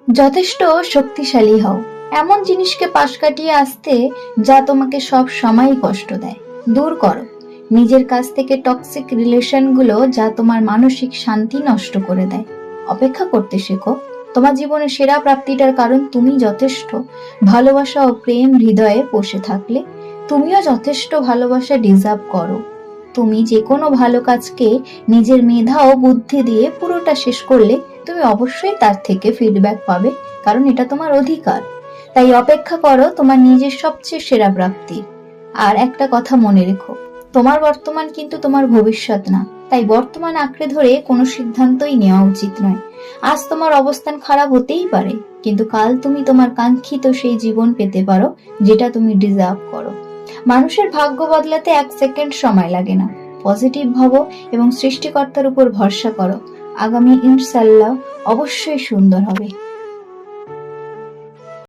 যথেষ্ট শক্তিশালী হও, এমন জিনিসকে পাশ কাটিয়ে আসতে যা তোমাকে সব সময় কষ্ট দেয়। দূর করো নিজের কাছ থেকে টক্সিক রিলেশনগুলো যা তোমার মানসিক শান্তি নষ্ট করে দেয়। অপেক্ষা করতে শেখো, তোমার জীবনে সেরা প্রাপ্তিটার কারণ তুমি যথেষ্ট। ভালোবাসা ও প্রেম হৃদয়ে বসে থাকলে তুমিও যথেষ্ট ভালোবাসা ডিজার্ভ করো। তুমি যে কোনো ভালো কাজকে নিজের মেধা ও বুদ্ধি দিয়ে পুরোটা শেষ করলে তুমি অবশ্যই তার থেকে ফিডব্যাক পাবে, কারণ এটা তোমার অধিকার। তাই অপেক্ষা করো তোমার নিজের সবচেয়ে সেরা প্রাপ্তির। আর একটা কথা মনে রেখো, তোমার বর্তমান কিন্তু তোমার ভবিষ্যৎ না। তাই বর্তমান আঁকড়ে ধরে কোনো সিদ্ধান্তই নেওয়া উচিত নয়। আজ তোমার অবস্থান খারাপ হতেই পারে, কিন্তু কাল তুমি তোমার কাঙ্ক্ষিত সেই জীবন পেতে পারো যেটা তুমি ডিজার্ভ করো। মানুষের ভাগ্য বদলাতে 1 সেকেন্ড সময় লাগে না। পজিটিভ ভাবো এবং সৃষ্টিকর্তার উপর ভরসা করো। আগামী ইনশাল্লাহ অবশ্যই সুন্দর হবে।